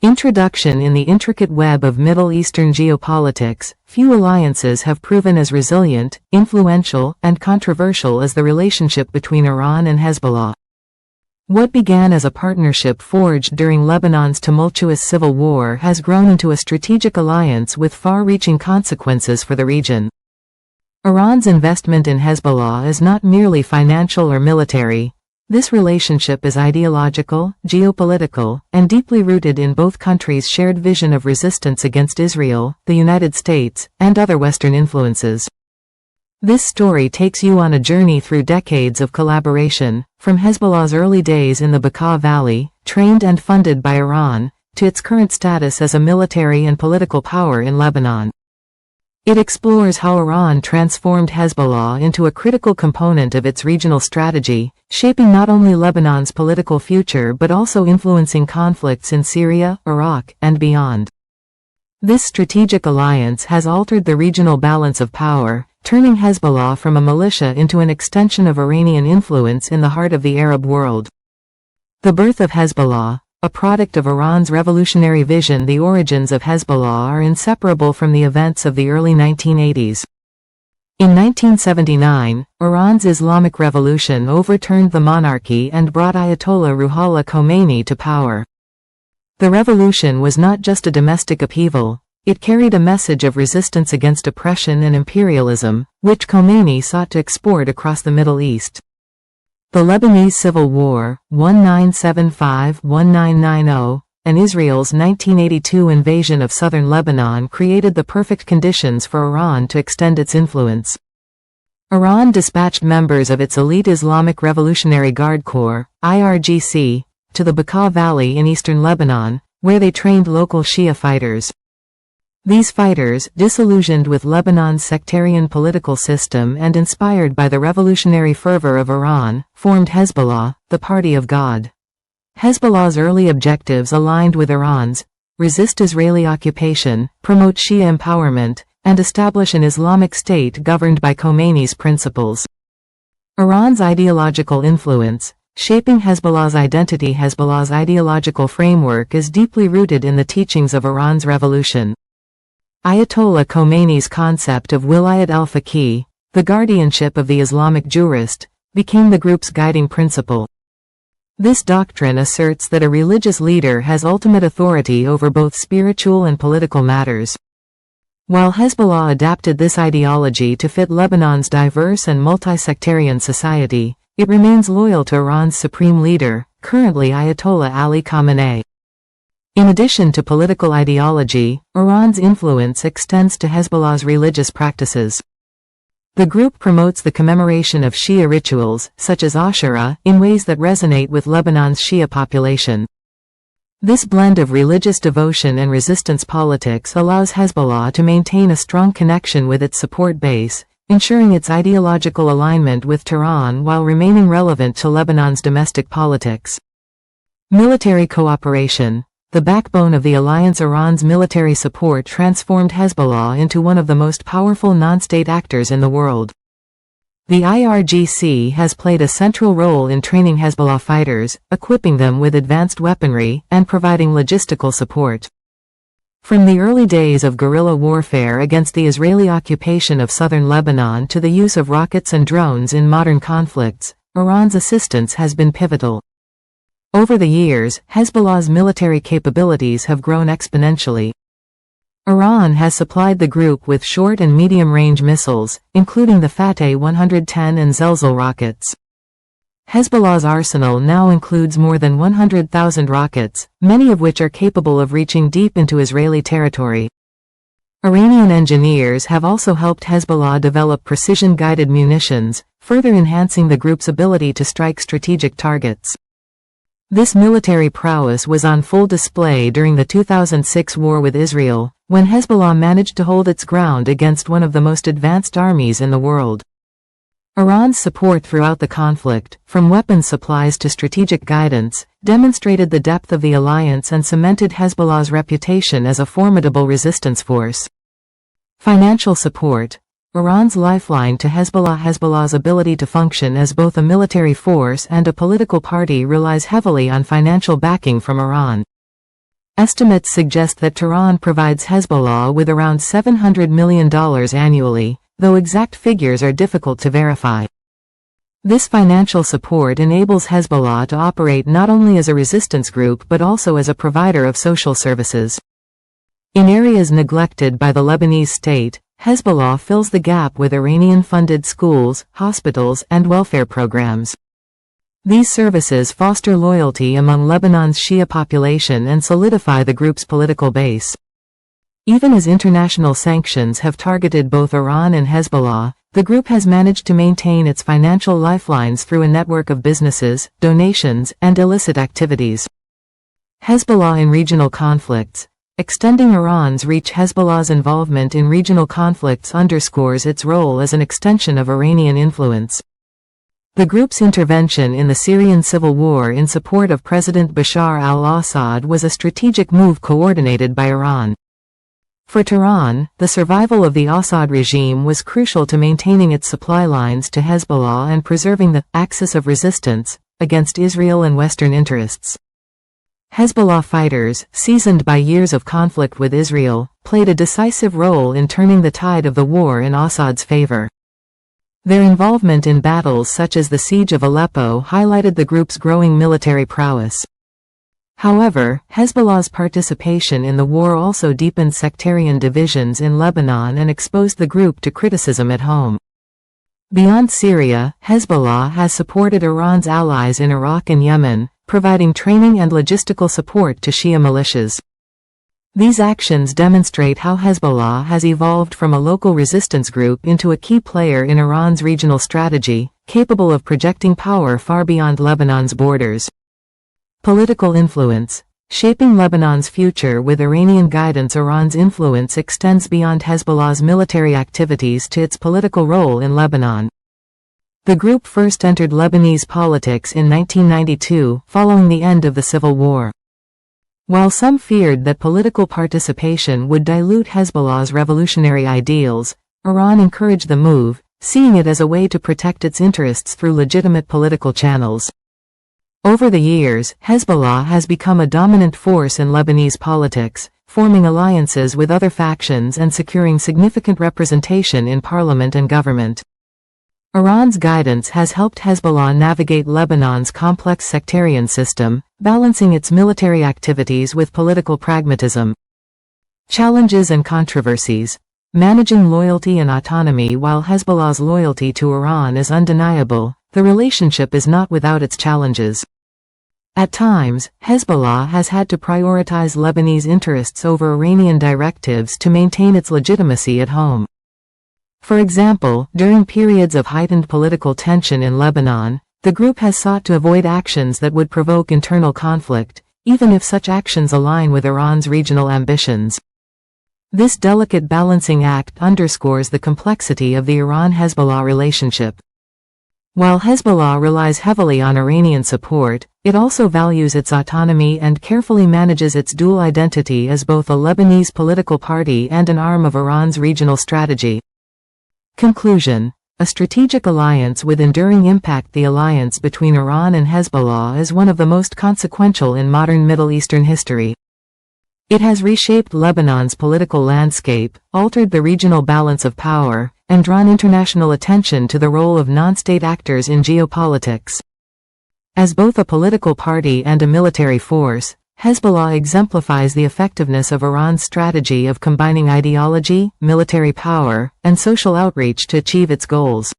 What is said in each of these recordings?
Introduction. In the intricate web of Middle Eastern geopolitics, few alliances have proven as resilient, influential, and controversial as the relationship between Iran and Hezbollah. What began as a partnership forged during Lebanon's tumultuous civil war has grown into a strategic alliance with far-reaching consequences for the region. Iran's investment in Hezbollah is not merely financial or military. This relationship is ideological, geopolitical, and deeply rooted in both countries' shared vision of resistance against Israel, the United States, and other Western influences. This story takes you on a journey through decades of collaboration, from Hezbollah's early days in the Bekaa Valley, trained and funded by Iran, to its current status as a military and political power in Lebanon. It explores how Iran transformed Hezbollah into a critical component of its regional strategy, shaping not only Lebanon's political future but also influencing conflicts in Syria, Iraq, and beyond. This strategic alliance has altered the regional balance of power, turning Hezbollah from a militia into an extension of Iranian influence in the heart of the Arab world. The birth of Hezbollah, a product of Iran's revolutionary vision. The origins of Hezbollah are inseparable from the events of the early 1980s. In 1979, Iran's Islamic Revolution overturned the monarchy and brought Ayatollah Ruhollah Khomeini to power. The revolution was not just a domestic upheaval, it carried a message of resistance against oppression and imperialism, which Khomeini sought to export across the Middle East. The Lebanese Civil War, 1975–1990, and Israel's 1982 invasion of southern Lebanon created the perfect conditions for Iran to extend its influence. Iran dispatched members of its elite Islamic Revolutionary Guard Corps, IRGC, to the Bekaa Valley in eastern Lebanon, where they trained local Shia fighters. These fighters, disillusioned with Lebanon's sectarian political system and inspired by the revolutionary fervor of Iran, formed Hezbollah, the Party of God. Hezbollah's early objectives aligned with Iran's: resist Israeli occupation, promote Shia empowerment, and establish an Islamic state governed by Khomeini's principles. Iran's ideological influence, shaping Hezbollah's identity. Hezbollah's ideological framework is deeply rooted in the teachings of Iran's revolution. Ayatollah Khomeini's concept of Wilayat al-Faqih, the guardianship of the Islamic jurist, became the group's guiding principle. This doctrine asserts that a religious leader has ultimate authority over both spiritual and political matters. While Hezbollah adapted this ideology to fit Lebanon's diverse and multi-sectarian society, it remains loyal to Iran's supreme leader, currently Ayatollah Ali Khamenei. In addition to political ideology, Iran's influence extends to Hezbollah's religious practices. The group promotes the commemoration of Shia rituals, such as Ashura, in ways that resonate with Lebanon's Shia population. This blend of religious devotion and resistance politics allows Hezbollah to maintain a strong connection with its support base, ensuring its ideological alignment with Tehran while remaining relevant to Lebanon's domestic politics. Military cooperation. The backbone of the alliance. Iran's military support transformed Hezbollah into one of the most powerful non-state actors in the world. The IRGC has played a central role in training Hezbollah fighters, equipping them with advanced weaponry, and providing logistical support. From the early days of guerrilla warfare against the Israeli occupation of southern Lebanon to the use of rockets and drones in modern conflicts, Iran's assistance has been pivotal. Over the years, Hezbollah's military capabilities have grown exponentially. Iran has supplied the group with short and medium-range missiles, including the Fateh 110 and Zelzal rockets. Hezbollah's arsenal now includes more than 100,000 rockets, many of which are capable of reaching deep into Israeli territory. Iranian engineers have also helped Hezbollah develop precision-guided munitions, further enhancing the group's ability to strike strategic targets. This military prowess was on full display during the 2006 war with Israel, when Hezbollah managed to hold its ground against one of the most advanced armies in the world. Iran's support throughout the conflict, from weapons supplies to strategic guidance, demonstrated the depth of the alliance and cemented Hezbollah's reputation as a formidable resistance force. Financial support. Iran's lifeline to Hezbollah. Hezbollah's ability to function as both a military force and a political party relies heavily on financial backing from Iran. Estimates suggest that Tehran provides Hezbollah with around $700 million annually, though exact figures are difficult to verify. This financial support enables Hezbollah to operate not only as a resistance group but also as a provider of social services. In areas neglected by the Lebanese state, Hezbollah fills the gap with Iranian-funded schools, hospitals, and welfare programs. These services foster loyalty among Lebanon's Shia population and solidify the group's political base. Even as international sanctions have targeted both Iran and Hezbollah, the group has managed to maintain its financial lifelines through a network of businesses, donations, and illicit activities. Hezbollah in regional conflicts. Extending Iran's reach. Hezbollah's involvement in regional conflicts underscores its role as an extension of Iranian influence. The group's intervention in the Syrian civil war in support of President Bashar al-Assad was a strategic move coordinated by Iran. For Tehran, the survival of the Assad regime was crucial to maintaining its supply lines to Hezbollah and preserving the axis of resistance against Israel and Western interests. Hezbollah fighters, seasoned by years of conflict with Israel, played a decisive role in turning the tide of the war in Assad's favor. Their involvement in battles such as the Siege of Aleppo highlighted the group's growing military prowess. However, Hezbollah's participation in the war also deepened sectarian divisions in Lebanon and exposed the group to criticism at home. Beyond Syria, Hezbollah has supported Iran's allies in Iraq and Yemen, providing training and logistical support to Shia militias. These actions demonstrate how Hezbollah has evolved from a local resistance group into a key player in Iran's regional strategy, capable of projecting power far beyond Lebanon's borders. Political influence. Shaping Lebanon's future with Iranian guidance. Iran's influence extends beyond Hezbollah's military activities to its political role in Lebanon. The group first entered Lebanese politics in 1992, following the end of the civil war. While some feared that political participation would dilute Hezbollah's revolutionary ideals, Iran encouraged the move, seeing it as a way to protect its interests through legitimate political channels. Over the years, Hezbollah has become a dominant force in Lebanese politics, forming alliances with other factions and securing significant representation in parliament and government. Iran's guidance has helped Hezbollah navigate Lebanon's complex sectarian system, balancing its military activities with political pragmatism. Challenges and controversies. Managing loyalty and autonomy. While Hezbollah's loyalty to Iran is undeniable, the relationship is not without its challenges. At times, Hezbollah has had to prioritize Lebanese interests over Iranian directives to maintain its legitimacy at home. For example, during periods of heightened political tension in Lebanon, the group has sought to avoid actions that would provoke internal conflict, even if such actions align with Iran's regional ambitions. This delicate balancing act underscores the complexity of the Iran-Hezbollah relationship. While Hezbollah relies heavily on Iranian support, it also values its autonomy and carefully manages its dual identity as both a Lebanese political party and an arm of Iran's regional strategy. Conclusion. A strategic alliance with enduring impact. The alliance between Iran and Hezbollah is one of the most consequential in modern Middle Eastern history. It has reshaped Lebanon's political landscape, altered the regional balance of power, and drawn international attention to the role of non-state actors in geopolitics. As both a political party and a military force, Hezbollah exemplifies the effectiveness of Iran's strategy of combining ideology, military power, and social outreach to achieve its goals.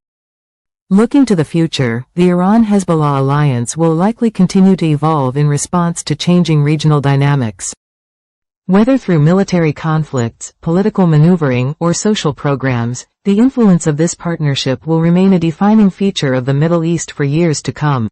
Looking to the future, the Iran-Hezbollah alliance will likely continue to evolve in response to changing regional dynamics. Whether through military conflicts, political maneuvering, or social programs, the influence of this partnership will remain a defining feature of the Middle East for years to come.